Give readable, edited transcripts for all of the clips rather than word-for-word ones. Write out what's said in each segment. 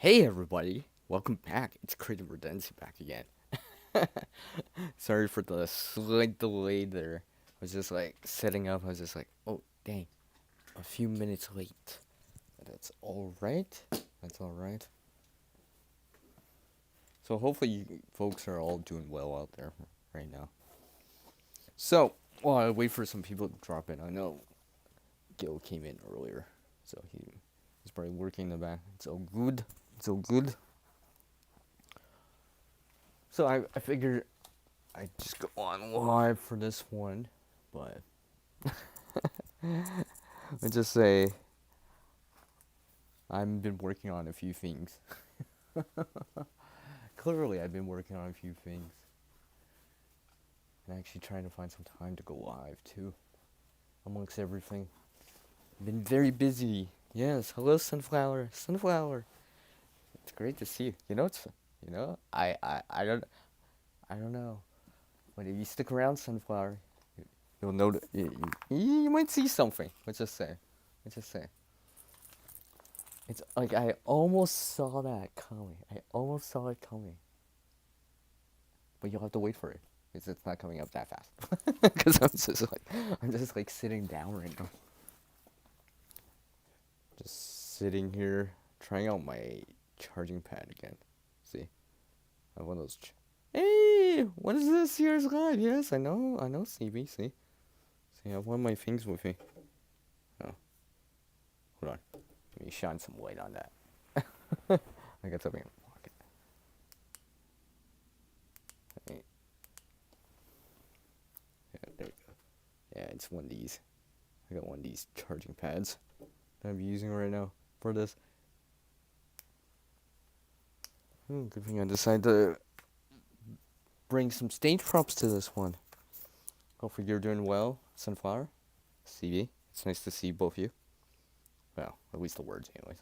Hey everybody, welcome back. It's Creative Redundancy back again. Sorry for the slight delay there. I was just like setting up. I was just like, oh dang, a few minutes late. But that's all right. That's all right. So hopefully you folks are all doing well out there right now. So while I wait for some people to drop in, I know Gil came in earlier, so he's probably working in the back. It's all good. It's all good. So I figured I just go on live for this one, but I just say I've been working on a few things. Clearly, I've been working on a few things, and actually trying to find some time to go live too, amongst everything. I've been very busy. Yes, hello, Sunflower. Sunflower. It's great to see you. I don't know, but if you stick around, Sunflower, you'll know that you might see something. Let's just say. Let's just say. It's like I almost saw that coming. I almost saw it coming. But you'll have to wait for it. Because it's not coming up that fast. Because I'm just like sitting down right now. Just sitting here trying out my charging pad again. See? I have one of those hey, what is this? Here's live. Yes, I know, CBC. See, I have one of my things with me. Oh, hold on. Let me shine some light on that. I got something in my pocket. Hey, yeah, there you go. Yeah, it's one of these. I got one of these charging pads that I'm using right now for this. Good thing I decided to bring some stage props to this one. Hopefully you're doing well, Sunflower, CB. It's nice to see both of you. Well, at least the words, anyways.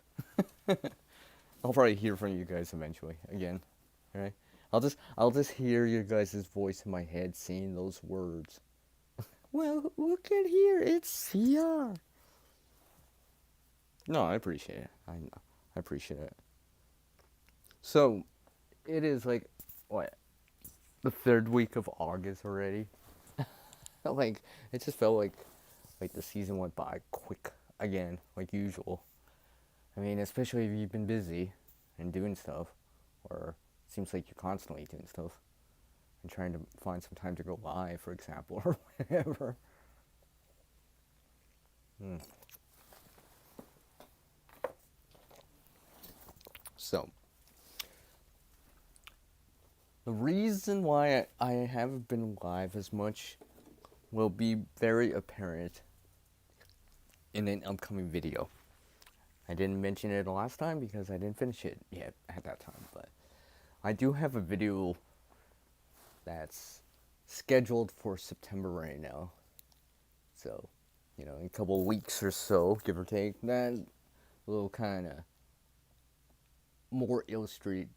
I'll probably hear from you guys eventually again. All right. I'll just hear your guys' voice in my head saying those words. Well, look at here, it's CR. No, I appreciate it. I know. I appreciate it. So, it is like what, the third week of August already. Like it just felt like the season went by quick again, like usual. I mean, especially if you've been busy and doing stuff, or it seems like you're constantly doing stuff and trying to find some time to go live, for example, or whatever. Hmm. So the reason why I haven't been live as much will be very apparent in an upcoming video. I didn't mention it last time because I didn't finish it yet at that time, but I do have a video that's scheduled for September right now. So, in a couple of weeks or so, give or take, that will kind of more illustrate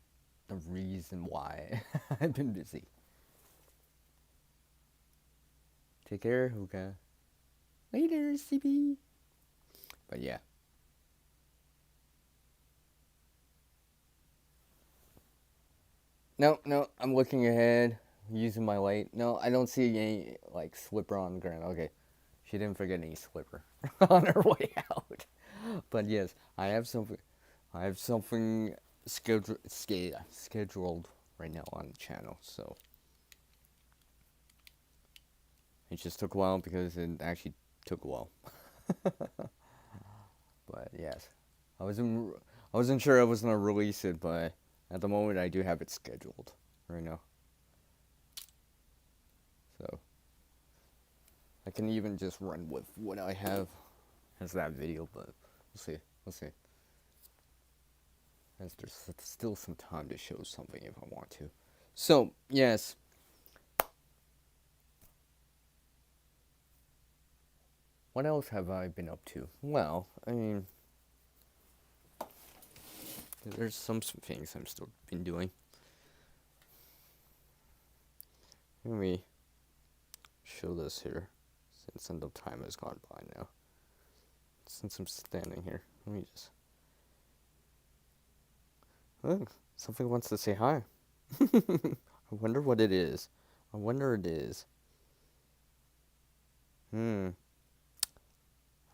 the reason why I've been busy. Take care, Hookah. Later, CB. But yeah. No, no, I'm looking ahead, using my light. No, I don't see any, like, slipper on the ground. Okay. She didn't forget any slipper on her way out. But yes, I have something. I have something scheduled right now on the channel. So it just took a while because it actually took a while. But yes, I wasn't sure I was gonna release it, but at the moment I do have it scheduled right now. So I can even just run with what I have as that video, but we'll see. We'll see. As there's still some time to show something if I want to. So yes, what else have I been up to? Well, I mean, there's some things I'm still been doing. Let me show this here, since enough time has gone by now. Since I'm standing here, let me just. Look, something wants to say hi. I wonder what it is. I wonder it is. Hmm.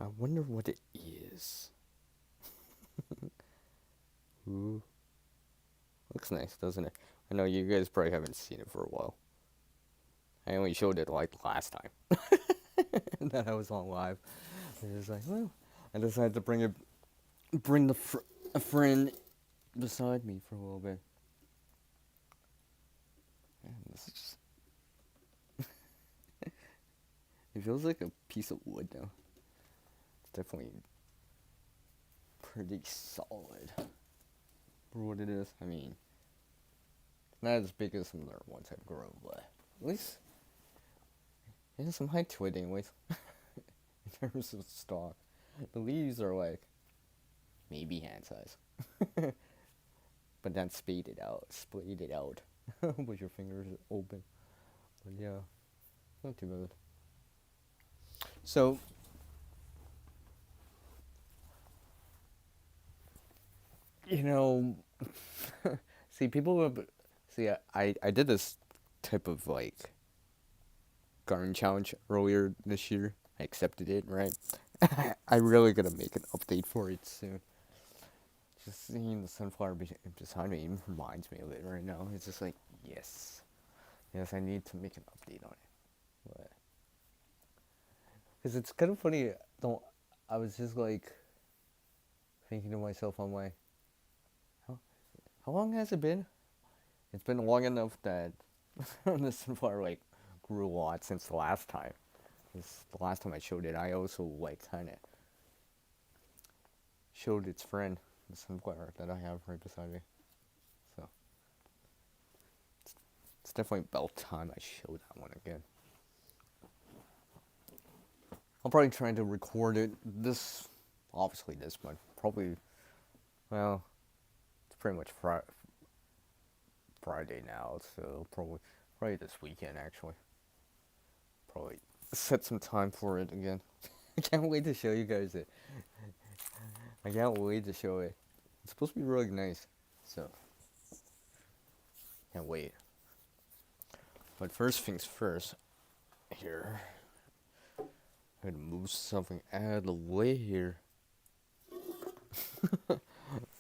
I wonder what it is. Ooh. Looks nice, doesn't it? I know you guys probably haven't seen it for a while. I only showed it like last time that I was on live. I was like, well, I decided to bring a friend beside me for a little bit. Man, this is just, it feels like a piece of wood now. It's definitely pretty solid for what it is. I mean, not as big as some other ones I've grown, but at least it has some height to it, anyways. In terms of stalk, the leaves are like maybe hand size, but then splayed it out with your fingers open. But yeah, not too bad. So, you know, see, people have, see, I did this type of like garden challenge earlier this year. I accepted it, right? I really gotta make an update for it soon. Just seeing the sunflower beside me even reminds me of it right now. It's just like, yes, yes, I need to make an update on it. Because it's kind of funny. Don't I was just like thinking to myself, I'm like, how, how long has it been? It's been long enough that the sunflower like grew a lot since the last time. 'Cause the last time I showed it, I also like kind of showed its friend, the sunflower that I have right beside me. So it's definitely about time I show that one again. I'm probably trying to record it obviously this month. Probably, well, it's pretty much Friday now, so probably this weekend actually. Probably set some time for it again. I can't wait to show you guys it. I can't wait to show it. It's supposed to be really nice, so can't wait. But first things first, here, I'm gonna move something out of the way here.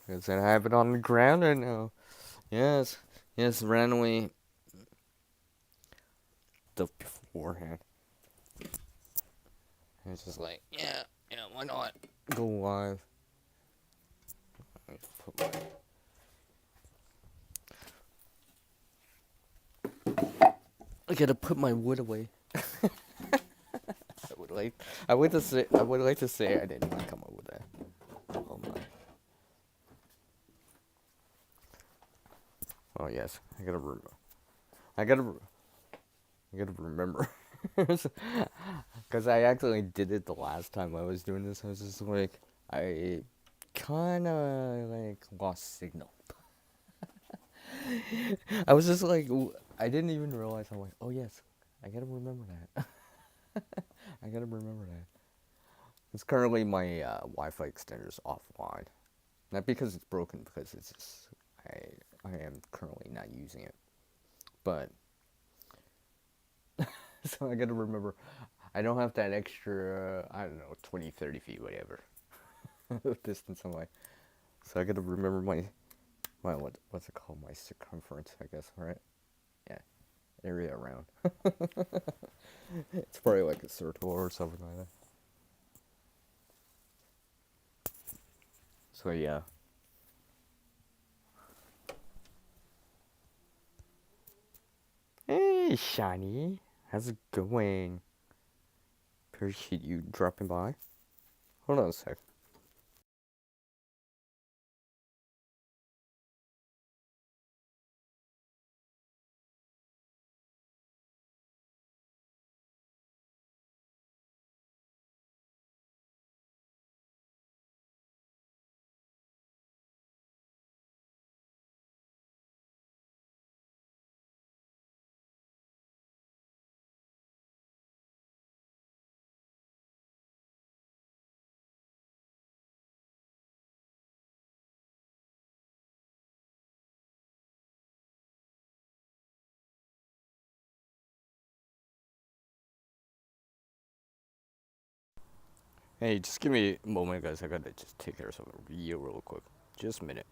Because I have it on the ground right now. Yes, yes, randomly stuff beforehand. And it's just like, yeah, why not go live? I gotta put my wood away. I would like to say I did not come up with that. Oh my. Oh yes, I gotta, I gotta remember. Because I actually did it the last time I was doing this. I was just like, I kind of like lost signal. I was just like, I didn't even realize. I'm like, oh yes, I gotta remember that. I gotta remember that. It's currently my Wi-Fi extender is offline. Not because it's broken, because it's just I am currently not using it. But so I gotta remember, I don't have that extra, I don't know, 20, 30 feet, whatever, distance away. So I gotta remember what's it called? My circumference, I guess, right? Yeah, area around. It's probably like a circle or something like that. So yeah. Hey, Shiny. How's it going? Appreciate you dropping by. Hold on a sec. Hey, just give me a moment, guys. I gotta just take care of something real quick. Just a minute.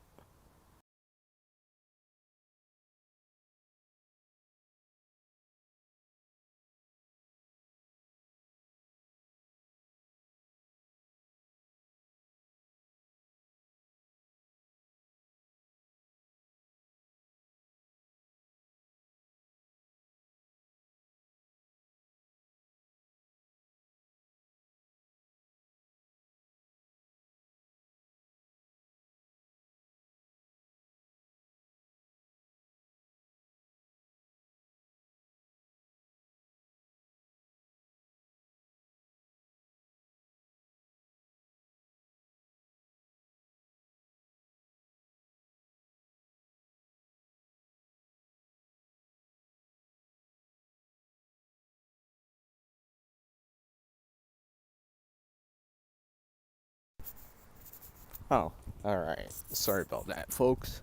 Oh, all right. Sorry about that, folks.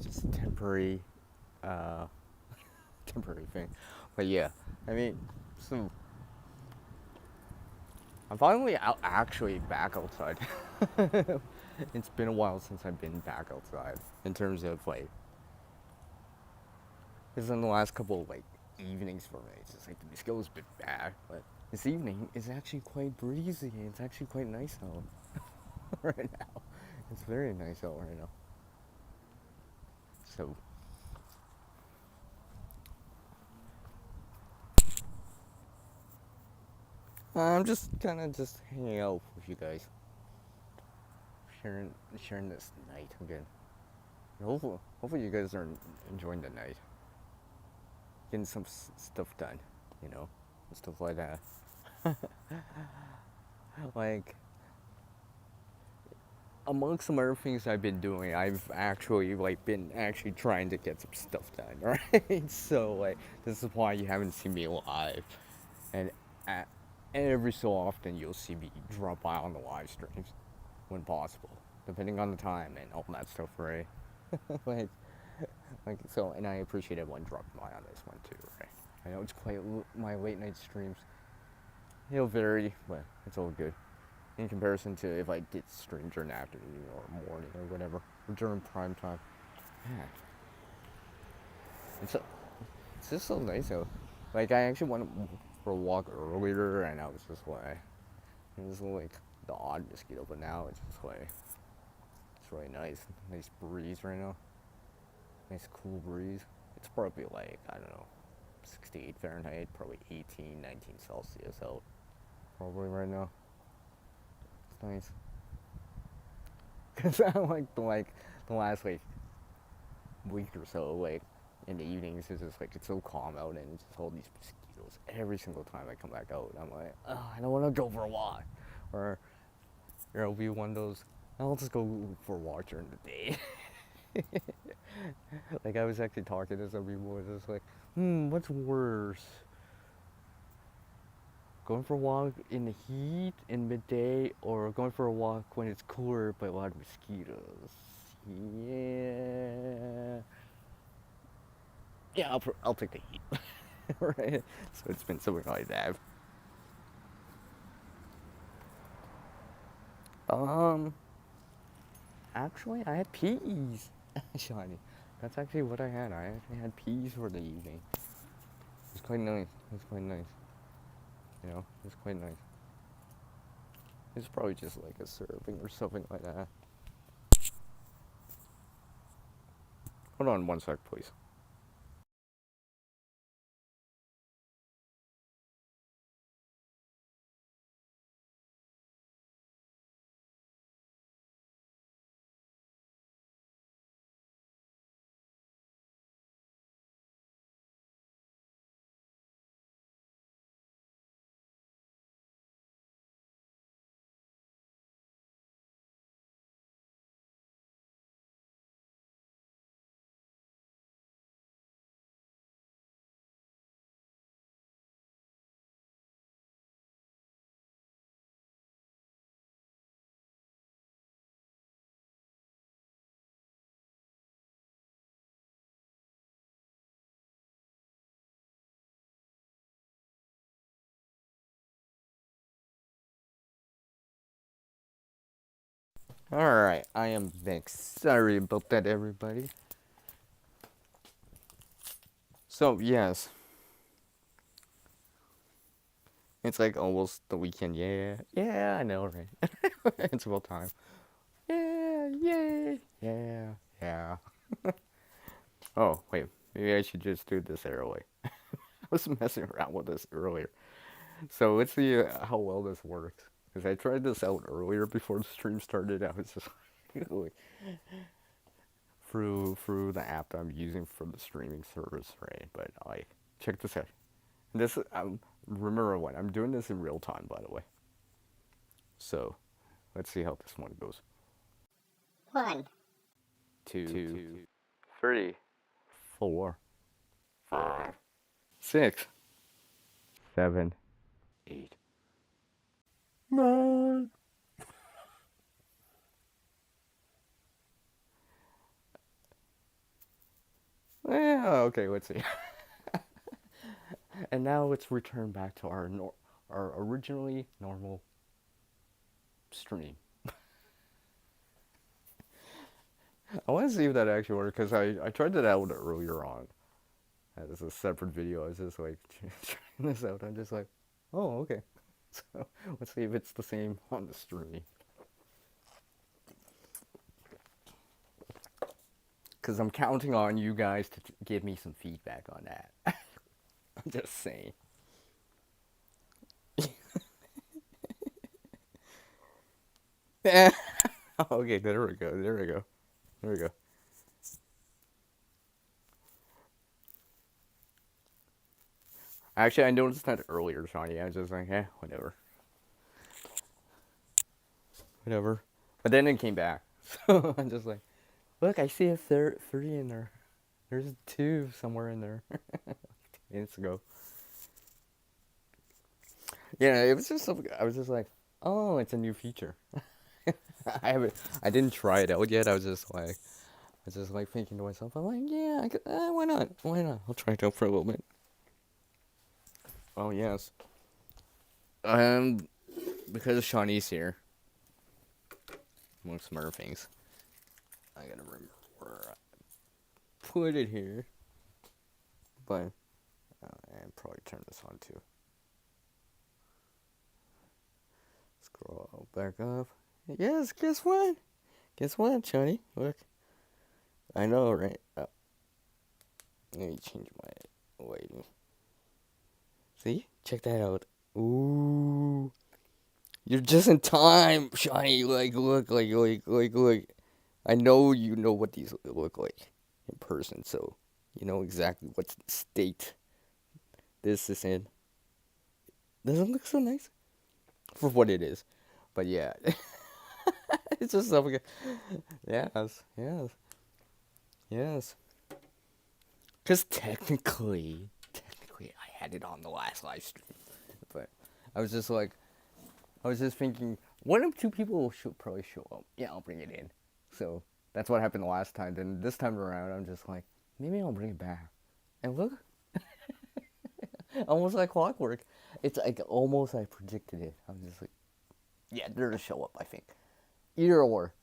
Just a uh, temporary thing. But yeah, I mean, so I'm finally out, actually back outside. It's been a while since I've been back outside in terms of like, because in the last couple of like evenings for me, it's just like the mosquito's been bad, but this evening is actually quite breezy. It's actually quite nice out right now. It's very nice out right now. So I'm just kind of just hanging out with you guys, sharing sharing this night again. Hopefully you guys are enjoying the night, getting some stuff done, you know, stuff like that. Like among some other things I've been doing, I've actually like been actually trying to get some stuff done, right? So like this is why you haven't seen me live, and at, every so often you'll see me drop by on the live streams when possible, depending on the time and all that stuff, right? like, like so, and I appreciate everyone dropping by on this one too, right? I know it's quite my late night streams. It'll vary, but it's all good in comparison to if I did stream during the afternoon or morning or whatever, or during prime time. Yeah, it's, it's just so nice though. Like I actually went for a walk earlier, and I was just like, it was like the odd mosquito, but now it's just like it's really nice, nice breeze right now, nice cool breeze. It's probably like I don't know, 68 Fahrenheit, probably 18, 19 Celsius out, probably right now. It's nice. Cause I like the last like week or so, like in the evenings, it's just like it's so calm out and it's just all these mosquitoes. Every single time I come back out, I'm like, oh, I don't want to go for a walk, or it'll be one of those. I'll just go for a walk during the day. Like I was actually talking to some people, it's just like, what's worse? Going for a walk in the heat in midday, or going for a walk when it's cooler but a lot of mosquitoes? Yeah, yeah, I'll take the heat. Right? So it's been something like that. Um, actually, I had peas, Shiny. That's actually what I had. I actually had peas for the evening. It's quite nice. It's quite nice. You know, it's quite nice. It's probably just like a serving or something like that. Hold on one sec, please. Alright, I am back. Sorry about that, everybody. So, yes. It's like almost the weekend. Yeah. Yeah, I know, right? It's about time. Yeah, yay. Yeah, yeah. Oh, wait. Maybe I should just do this early. I was messing around with this earlier. So let's see how well this works. Because I tried this out earlier before the stream started. I was just like, through the app that I'm using for the streaming service, right? But I check this out. This remember what I'm doing this in real time, by the way. So let's see how this one goes. 1, 2, 3, 4, 5, 6, 7, 8, 9. Yeah, okay, let's see. And now let's return back to our originally normal stream. I want to see if that actually works because I tried that out earlier on. As a separate video, I was just like trying this out. I'm just like, oh, okay. So let's see if it's the same on the stream. Because I'm counting on you guys to give me some feedback on that. I'm just saying. Okay, there we go. There we go. There we go. Actually, I noticed that earlier, Shawnee. I was just like, whatever. Whatever. But then it came back. So I'm just like, look, I see a three in there. There's 2 somewhere in there. 2 minutes ago. Yeah, it was just something. I was just like, oh, it's a new feature. I didn't try it out yet. I was just like thinking to myself, I'm like, yeah, why not? Why not? I'll try it out for a little bit. Oh yes. Um, because Shawnee's here, amongst some other things, I gotta remember where I put it here. But and probably turn this on too. Scroll back up. Yes, guess what? Guess what, Shawnee? Look. I know, right? Oh, let me change my lighting. See? Check that out. Ooh. You're just in time, Shawnee. Like, look. I know you know what these look like in person, so you know exactly what state this is in. Doesn't look so nice for what it is, but yeah, it's just something. Yes. Because technically, I had it on the last live stream, but I was just like, I was just thinking, one of 2 people should probably show up. Yeah, I'll bring it in. So that's what happened the last time. Then this time around, I'm just like, maybe I'll bring it back. And look, almost like clockwork. It's like almost I predicted it. I'm just like, yeah, they're gonna show up. I think either or.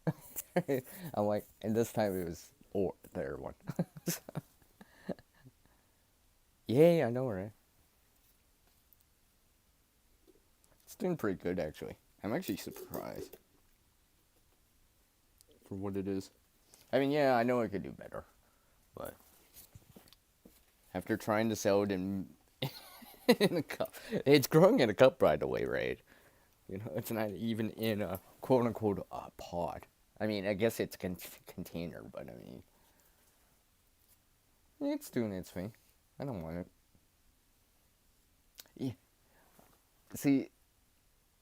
I'm like, and this time it was or the other one. So, yeah, I know, right? It's doing pretty good actually. I'm actually surprised for what it is. I mean, yeah, I know I could do better, but after trying to sell it in in a cup, it's growing in a cup, by the way, right? You know, it's not even in a quote unquote pod. I mean, I guess it's container, but I mean, it's doing its thing. I don't want it. Yeah. See,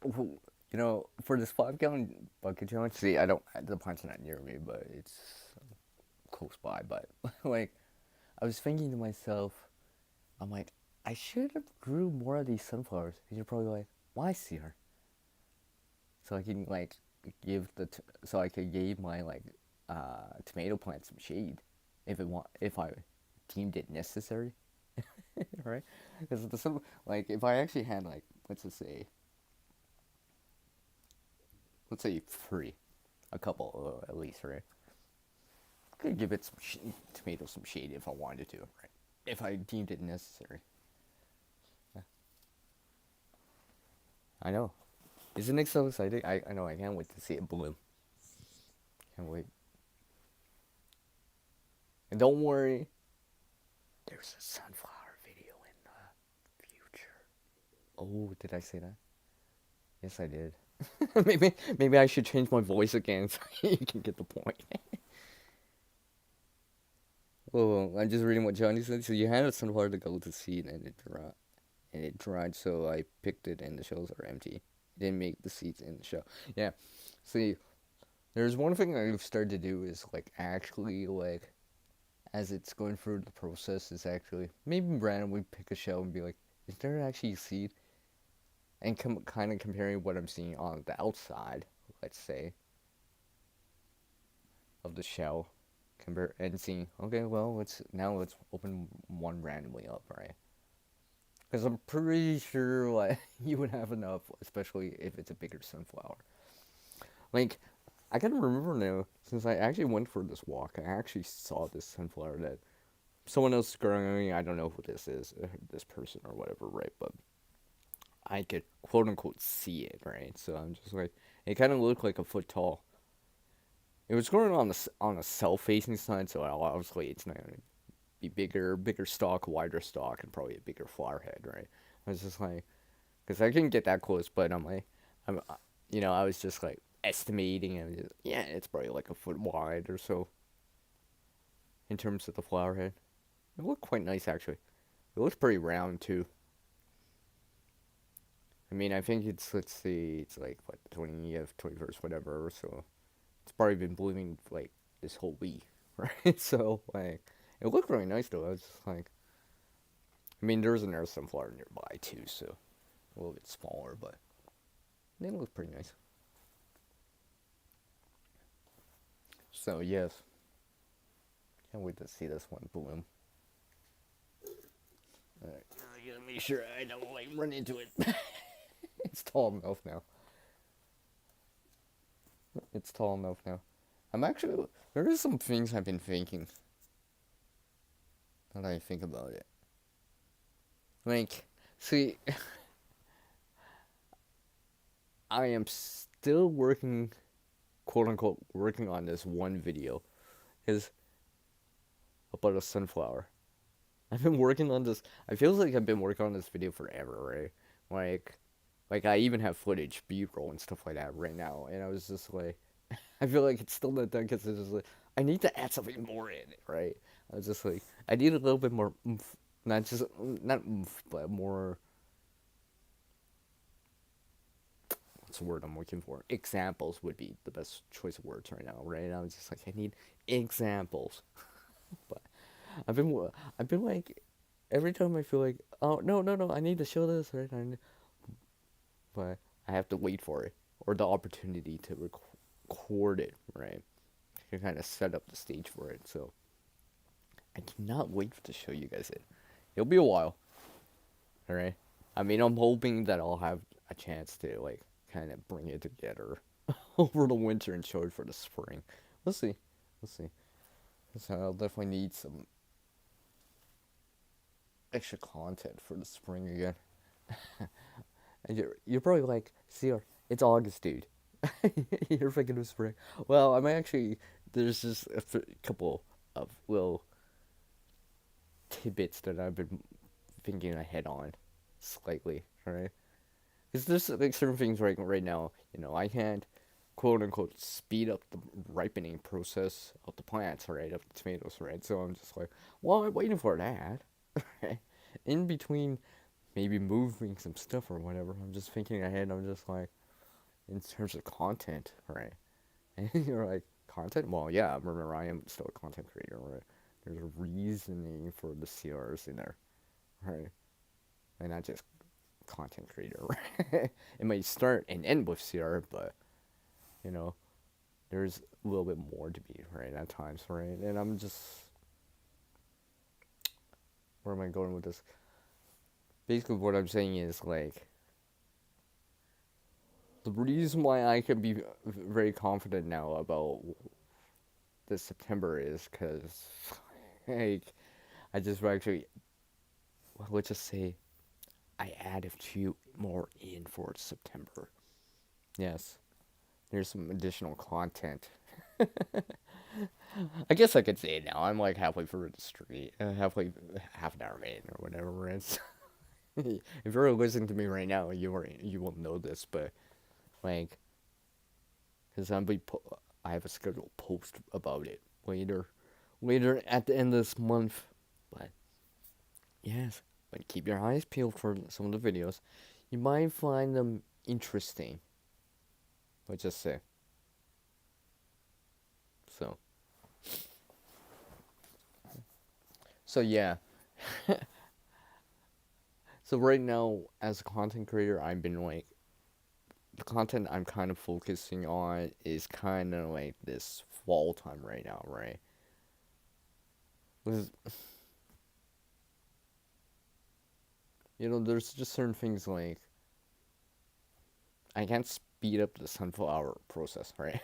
for this 5-gallon bucket challenge, see, I don't, the plant's not near me, but it's close by. But like, I was thinking to myself, I'm like, I should have grew more of these sunflowers. And you're probably like, why, Sierra? So I can like so I could give my like tomato plant some shade if I deemed it necessary, right? Because like if I actually had like let's say 3, A couple, at least, right? Could give it some tomatoes some shade if I wanted to, right? If I deemed it necessary. Yeah. I know. Isn't it so exciting? I know. I can't wait to see it bloom. Can't wait. And don't worry, there's a sunflower video in the future. Oh, did I say that? Yes, I did. maybe I should change my voice again so you can get the point. Oh, I'm just reading what Johnny said. So you had a sunflower to go to seed and it dried. So I picked it, and the shells are empty. It didn't make the seeds in the shell. Yeah. See, there's one thing I've started to do is like actually like as it's going through the process is actually maybe randomly pick a shell and be like, is there actually a seed? And kind of comparing what I'm seeing on the outside, let's say, of the shell, compare and seeing. Okay, well, let's open one randomly up, right? Because I'm pretty sure like you would have enough, especially if it's a bigger sunflower. Like, I can remember now since I actually went for this walk. I actually saw this sunflower that someone else is growing. I don't know who this is, this person or whatever, right? But I could quote unquote see it, right? So I'm just like, it kind of looked like a foot tall. It was growing on a south facing side, so obviously it's not gonna be bigger stalk, wider stalk, and probably a bigger flower head, right? I was just like, because I couldn't get that close, but I'm like, I was just like estimating, and just, yeah, it's probably like a foot wide or so in terms of the flower head. It looked quite nice actually. It looks pretty round too. I mean, I think let's see, it's like what 21st, whatever. So it's probably been blooming like this whole week, right? So like, it looked really nice though. I was just like, I mean, there's another sunflower nearby too, so a little bit smaller, but they look pretty nice. So yes, can't wait to see this one bloom. Alright, I gotta make sure I don't like run into it. It's tall enough now. It's tall enough now. There are some things I've been thinking. Now that I think about it. Like, see, I am still working, quote unquote, working on this one video. Is about a sunflower. I've been working on this. I feel like I've been working on this video forever, right? Like I even have footage, B-roll and stuff like that right now. And I was just like, I feel like it's still not done because it's just like, I need to add something more in it, right? I was just like, I need a little bit more oomph. Not oomph, but more, what's the word I'm looking for? Examples would be the best choice of words right now, right? I was just like, I need examples. But I've been like, every time I feel like, oh, no, I need to show this, right? But I have to wait for it or the opportunity to record it, right? To kind of set up the stage for it. So I cannot wait to show you guys it. It'll be a while, all right? I mean, I'm hoping that I'll have a chance to like kind of bring it together over the winter and show it for the spring. We'll see. We'll see. So I'll definitely need some extra content for the spring again. And you're probably like, Sierra, it's August, dude. You're thinking of spring. Well, I'm actually, there's just a couple of little tidbits that I've been thinking ahead on slightly, right? Because there's like certain things right now, I can't quote unquote speed up the ripening process of the plants, right, of the tomatoes, right? So I'm just like, well, I'm waiting for that, right? In between maybe moving some stuff or whatever, I'm just thinking ahead. I'm just like, in terms of content, right? And you're like, content? Well, yeah, remember, I am still a content creator, right? There's a reasoning for the CRs in there, right? And not just content creator, right? It might start and end with CR, but, you know, there's a little bit more to be, right, at times, right? And I'm just, where am I going with this? Basically, what I'm saying is, like, the reason why I can be very confident now about this September is because, like, I just actually, well, let's just say, I added a few more in for September. Yes, there's some additional content. I guess I could say it now. I'm like halfway through the street, halfway, half an hour in or whatever it is. If you're listening to me right now, you will know this, but like, because I have a scheduled post about it later at the end of this month. But yes, but keep your eyes peeled for some of the videos. You might find them interesting. Let's just say. So yeah. So right now, as a content creator, I've been like, the content I'm kind of focusing on is kind of like this fall time right now, right? Because, there's just certain things like, I can't speed up the sunflower process, right?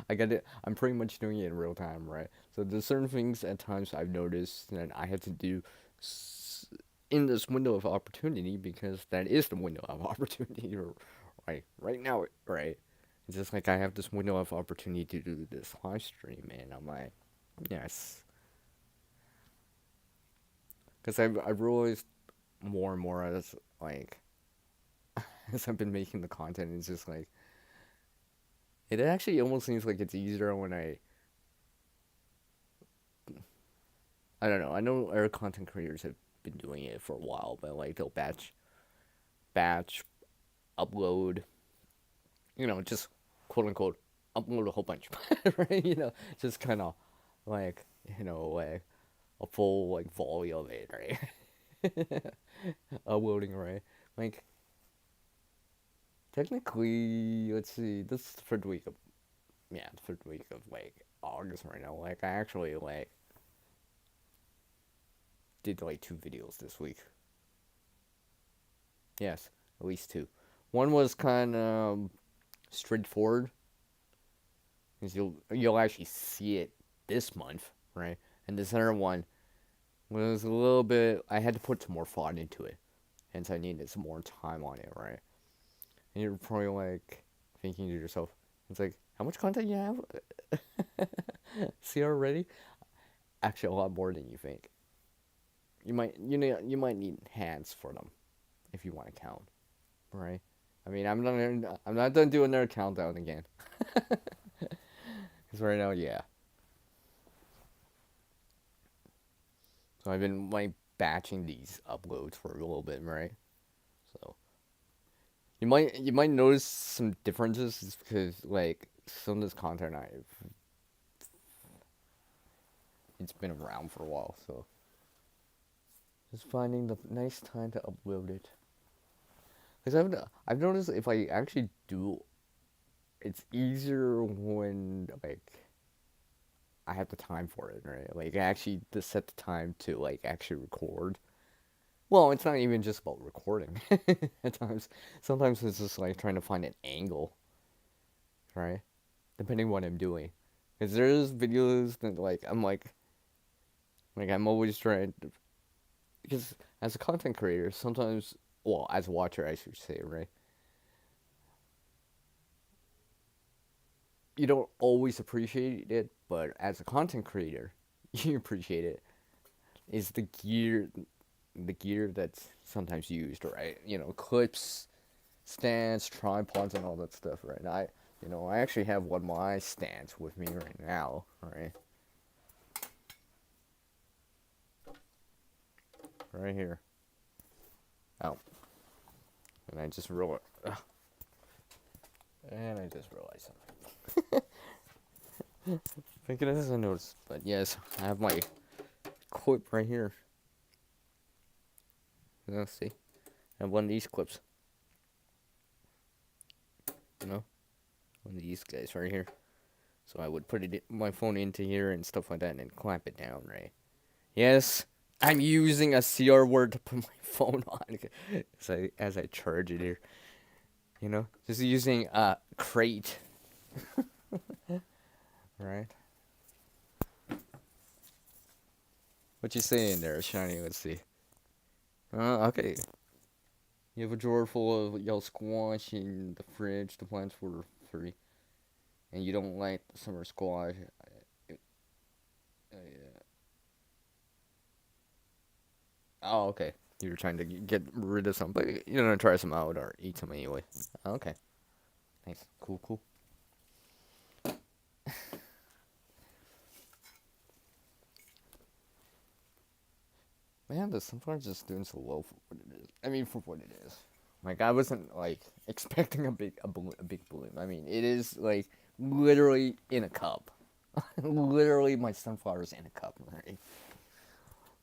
I got it. I'm pretty much doing it in real time, right? So there's certain things at times I've noticed that I have to do in this window of opportunity, because that is the window of opportunity, right now, right? It's just like I have this window of opportunity to do this live stream, and I'm like, yes, because I've realized more and more as like as I've been making the content, it's just like, it actually almost seems like it's easier when I don't know. I know our content creators have been doing it for a while, but like they'll batch upload, just quote unquote upload a whole bunch, right? Just kind of like, like a full like volley of it, right? Uploading, right? Like, technically, let's see, this is the third week of, yeah, the third week of like August right now. Like, I actually like did like 2 videos this week. Yes, at least 2. One was kind of straightforward, because you'll actually see it this month, right? And this other one was a little bit. I had to put some more thought into it, hence I needed some more time on it, right? And you're probably like thinking to yourself, it's like, how much content you have? See already? Actually, a lot more than you think. You might need hands for them if you want to count, right? I mean, I'm not done doing their countdown again. Because right now, yeah. So I've been like batching these uploads for a little bit, right? So you might notice some differences, because like some of this content it's been around for a while, so just finding the nice time to upload it. Because I've noticed if I actually do, it's easier when like I have the time for it, right? Like, I actually to set the time to like actually record. Well, it's not even just about recording. At times, sometimes it's just like trying to find an angle, right? Depending what I'm doing, because there's videos that like I'm always trying to, because as a content creator, sometimes, well, as a watcher, I should say, right? You don't always appreciate it, but as a content creator, you appreciate it. Is the gear that's sometimes used, right? Clips, stands, tripods, and all that stuff, right? I actually have one of my stands with me right now, right? Right here. Oh, and I just realized, something. Thinking as I noticed, but yes, I have my clip right here. Let's see, I have one of these clips. One of these guys right here. So I would put my phone into here and stuff like that, and then clamp it down, right? Yes, I'm using a CR word to put my phone on as I charge it here. You know, just using a crate, right? What you saying there, Shiny? Let's see. Okay. You have a drawer full of yellow squash in the fridge. The plants were free, and you don't like the summer squash. Yeah. Oh, okay. You're trying to get rid of some, but you're gonna try some out or eat some anyway. Okay. Nice. Cool. Cool. Man, the sunflower's just doing so well for what it is. I mean, for what it is. Like I wasn't like expecting a big bloom. I mean, it is like literally in a cup. Literally, my sunflower's in a cup, right?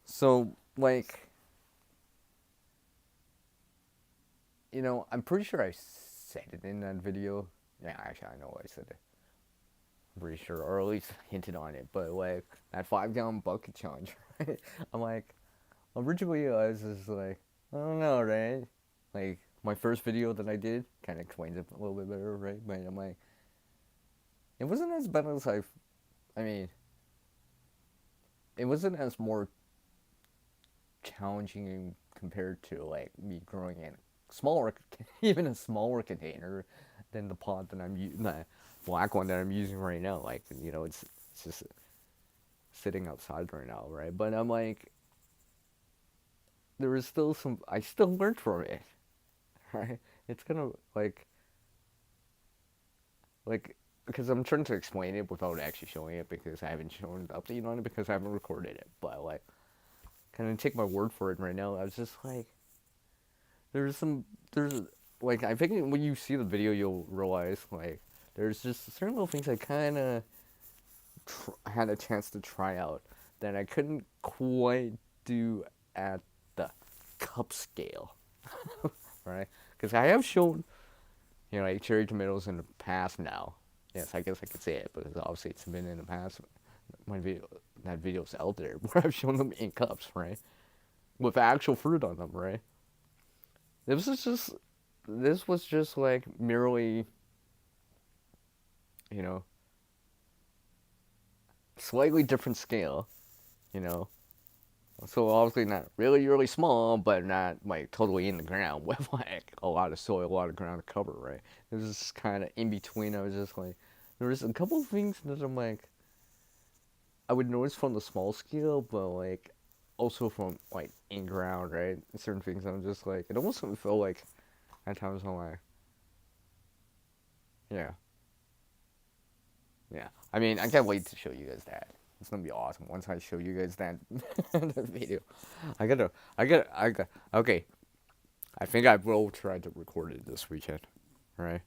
So like, I'm pretty sure I said it in that video. Yeah, actually, I know I said it. I'm pretty sure, or at least hinted on it. But like that 5 gallon bucket challenge, right? I'm like, originally I was just like, I don't know, right? Like my first video that I did kind of explains it a little bit better, right? But I'm like, it wasn't as bad as I mean, it wasn't as more challenging compared to like me growing in a smaller, even a smaller container than the pot that I'm using, the black one that I'm using right now. Like, it's just sitting outside right now, right? But I'm like, there was still I still learned from it, right? It's gonna like because I'm trying to explain it without actually showing it because I haven't shown the update on it because I haven't recorded it. But like, kind of take my word for it right now. I was just like, there's like I think when you see the video you'll realize like there's just certain little things I kind of had a chance to try out that I couldn't quite do at the cup scale, right? Because I have shown like cherry tomatoes in the past now. Yes, I guess I could say it because obviously it's been in the past. That video's out there where I've shown them in cups, right, with actual fruit on them, right. This was just, this was just like merely, you know, slightly different scale, you know. So obviously not really, really small, but not like totally in the ground with like a lot of soil, a lot of ground to cover, right? It was just kind of in between. I was just like, there was a couple of things that I'm like, I would notice from the small scale, but like also from like in ground, right? Certain things I'm just like, it almost felt like at times I'm like, yeah, yeah. I mean, I can't wait to show you guys that. It's gonna be awesome once I show you guys that, that video. Okay, I think I will try to record it this weekend, right?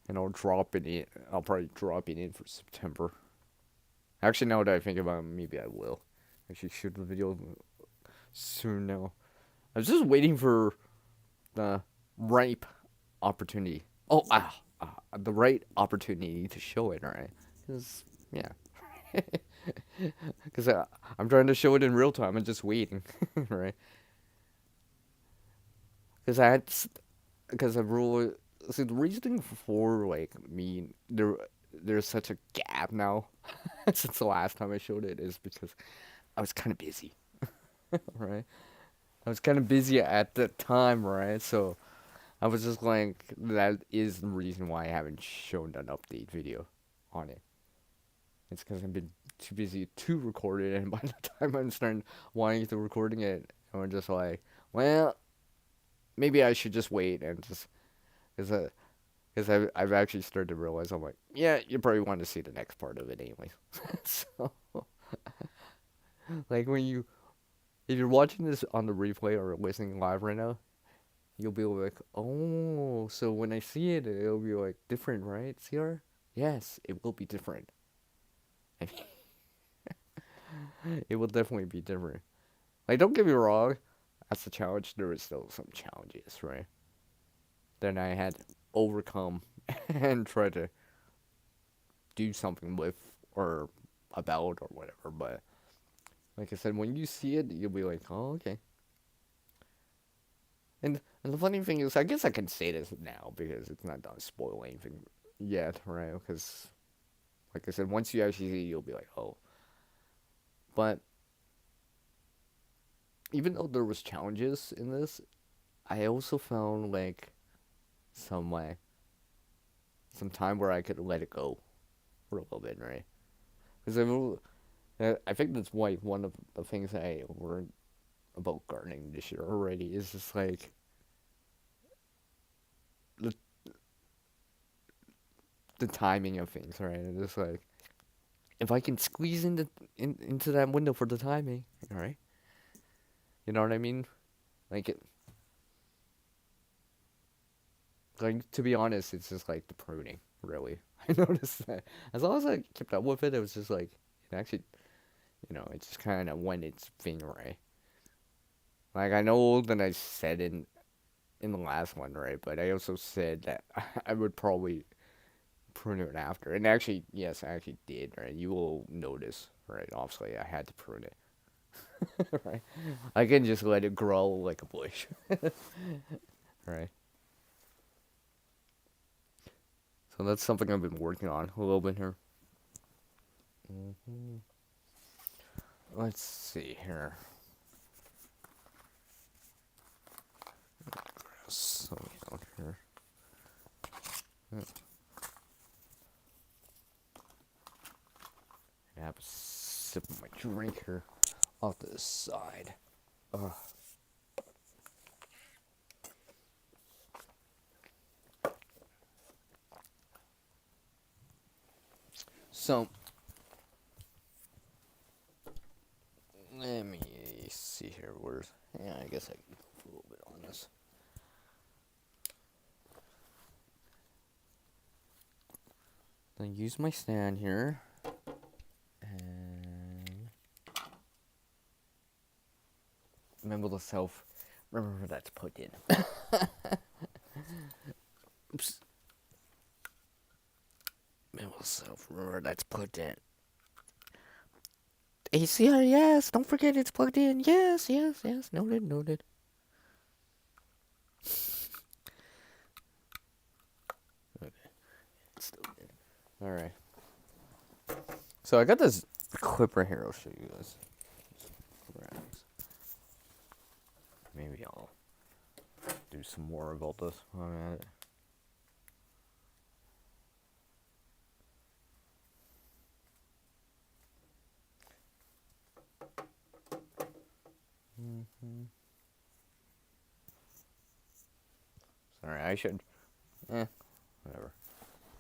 And I'll drop it in. I'll probably drop it in for September. Actually, now that I think about it, maybe I will actually shoot the video soon now. I was just waiting for the ripe opportunity. Oh, the right opportunity to show it, right? Because, yeah. Because I'm trying to show it in real time and just waiting, right? Because because I really, see, the reasoning for, like, me, there's such a gap now since the last time I showed it is because I was kind of busy, right? I was kind of busy at the time, right? So I was just like, that is the reason why I haven't shown an update video on it. It's because I've been too busy to record it, and by the time I'm starting wanting to recording it, I'm just like, well, maybe I should just wait and just, because I've actually started to realize I'm like, yeah, you probably want to see the next part of it anyway. So, like if you're watching this on the replay or listening live right now, you'll be like, oh, so when I see it, it'll be like different, right, CR? Yes, it will be different. It will definitely be different. Like, don't get me wrong, that's a challenge. There is still some challenges, right? Then I had to overcome and try to do something with or about or whatever. But like I said, when you see it, you'll be like, oh, okay. And the funny thing is, I guess I can say this now because it's not done spoil anything yet, right? Because, like I said, once you actually see it, you'll be like, oh. But even though there was challenges in this, I also found like some like some time where I could let it go for a little bit, right? Because I think that's why one of the things I learned about gardening this year already is just like the the timing of things, right? And it's like if I can squeeze into that window for the timing, all right? You know what I mean? Like it, like to be honest, it's just like the pruning, really. I noticed that as long as I kept up with it, it was just like it actually, it just kind of went its thing right. Like I know that I said in the last one, right? But I also said that I would probably prune it after. And actually, yes, I actually did, right? You will notice, right? Obviously, I had to prune it, right? I can just let it grow like a bush, right? So that's something I've been working on a little bit here. Let's see here. So down here. I have a sip of my drink here off to the side. Ugh. So, let me see here. Yeah, I guess I can put a little bit on this. Then use my stand here. And remember the self. Remember that's put in. Oops. Remember the self. Remember that's put in. ACR, yes. Don't forget it's plugged in. Yes, yes, yes. Noted, noted. Okay. Still good. Alright. So I got this clip right here. I'll show you guys. Maybe I'll do some more about this while I'm at it. Sorry, I should. Whatever.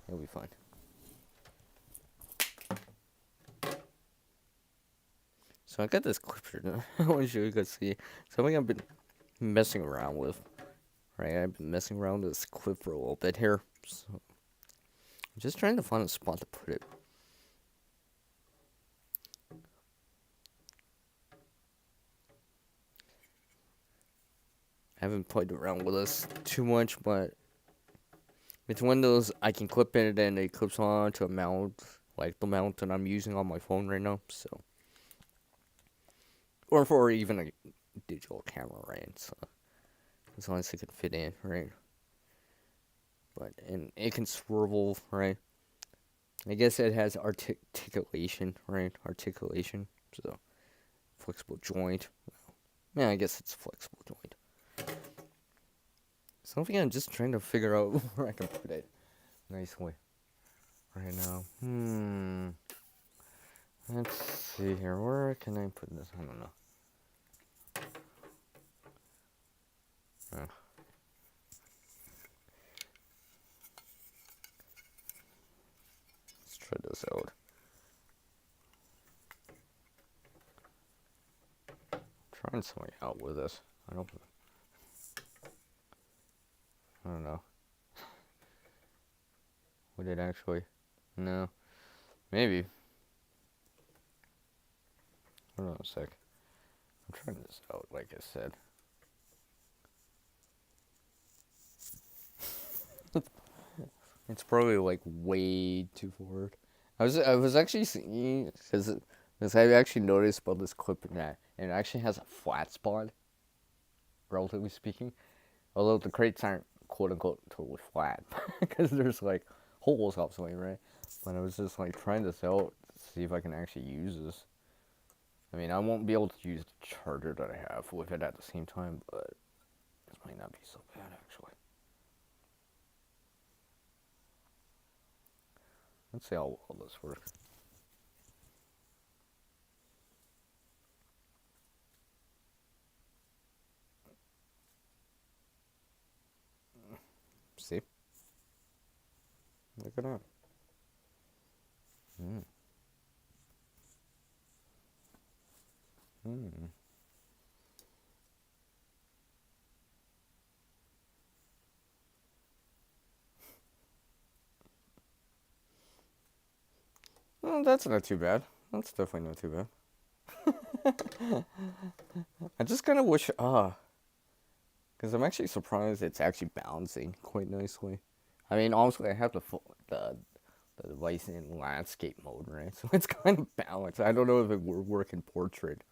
It'll be fine. So I got this clip here. I want to show you guys see something I've been messing around with. Right, I've been messing around with this clip for a little bit here. So I'm just trying to find a spot to put it. I haven't played around with this too much, but it's one of those I can clip it and it clips on to a mount, like the mount that I'm using on my phone right now. So, or for even a digital camera, right? So as long as it can fit in, right? But and it can swivel, right? I guess it has articulation, right? Articulation, so flexible joint. Yeah, I guess it's flexible joint. Something I'm just trying to figure out where I can put it nicely right now. Let's see here. Where can I put this? I don't know. Let's try this out. Trying something out with this. I don't know. Would it actually? No. Maybe. Hold on a sec. I'm trying this out, like I said. It's probably like way too forward. I was actually seeing because I actually noticed about this clip in that, and it actually has a flat spot, relatively speaking. Although the crates aren't quote unquote totally flat because there's like holes obviously, right? But I was just like trying this out to see if I can actually use this. I mean, I won't be able to use the charger that I have with it at the same time, but this might not be so bad actually. Let's see how well this works. See? Look at that. Hmm. Hmm. Well, that's not too bad. That's definitely not too bad. I just kind of wish, because I'm actually surprised it's actually balancing quite nicely. I mean, honestly, I have the device in landscape mode, right? So it's kind of balanced. I don't know if it would work in portrait,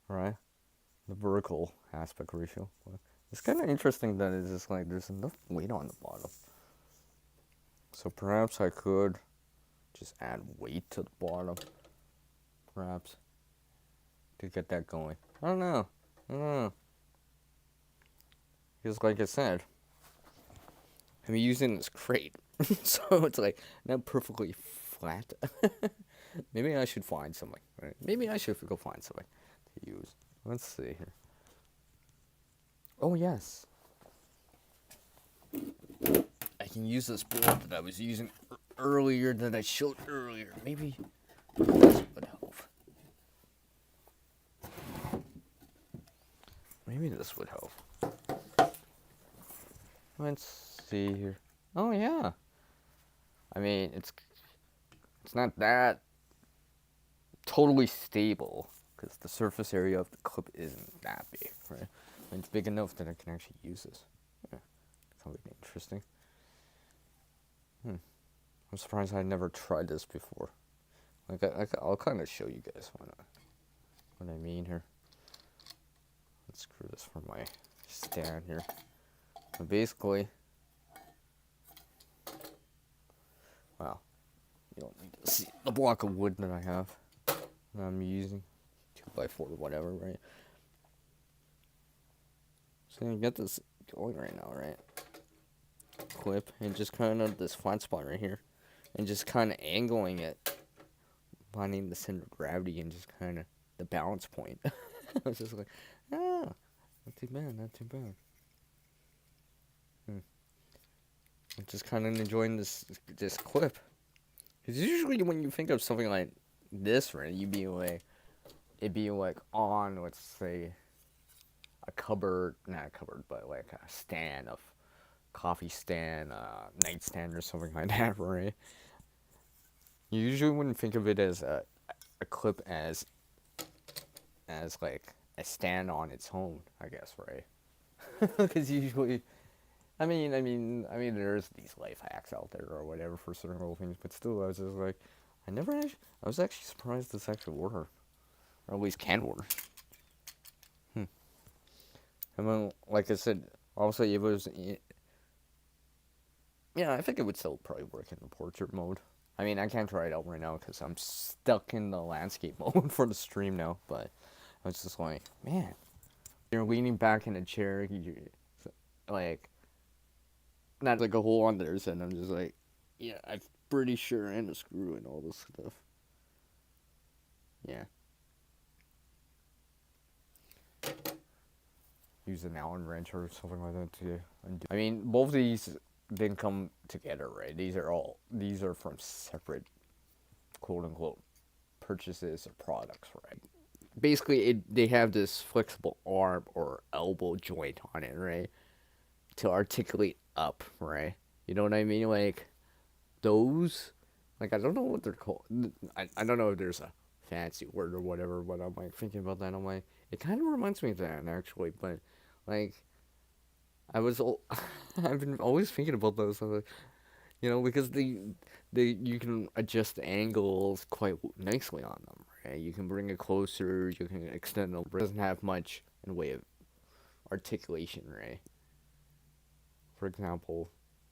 right? The vertical aspect ratio. But it's kind of interesting that it's just like there's enough weight on the bottom. So perhaps I could just add weight to the bottom, perhaps, to get that going. I don't know. I don't know. Because like I said, I'm using this crate, so it's like not perfectly flat. Maybe I should find something. Right? Maybe I should go find something to use. Let's see here. Oh yes, I can use this board that I was using earlier that I showed earlier. Maybe this would help. Maybe this would help. Let's see here. Oh yeah. I mean, it's not that totally stable because the surface area of the clip isn't that big, right? And it's big enough that I can actually use this. Yeah, something interesting. I'm surprised I never tried this before. I'll kind of show you guys what I mean here. Let's screw this from my stand here. But basically, well, you don't need to see the block of wood that I have that I'm using, 2x4 or whatever, right? So you got this going right now, right? Clip and just kind of this flat spot right here, and just kind of angling it, finding the center of gravity and just kind of the balance point. I was just like, not too bad, not too bad. I'm just kind of enjoying this clip. Because usually when you think of something like this, right, it'd be like on, let's say, a cupboard, not a cupboard, but like a stand of coffee stand, nightstand or something like that, right? You usually wouldn't think of it as a clip as like a stand on its own, I guess, right? Because usually, I mean, there's these life hacks out there or whatever for certain little things, but still, I was just like, I was actually surprised this actually worked, or at least can work. I mean, like I said, obviously it was, yeah, I think it would still probably work in the portrait mode. I mean, I can't try it out right now because I'm stuck in the landscape mode for the stream now, but I was just like, man, you're leaning back in a chair, like, not like a hole on there, and I'm just like, yeah, I'm pretty sure, and a screw and all this stuff. Yeah. Use an Allen wrench or something like that to undo. I mean, both of these didn't come together, right? These are from separate, quote unquote, purchases or products, right? Basically, they have this flexible arm or elbow joint on it, right, to articulate up, right? You know what I mean? Like those, like I don't know what they're called. I don't know if there's a fancy word or whatever, but I'm like thinking about that. I'm like, it kind of reminds me of that actually, but like I've been always thinking about those, because you can adjust the angles quite nicely on them, right? You can bring it closer, you can extend it. It doesn't have much in the way of articulation, right? For example,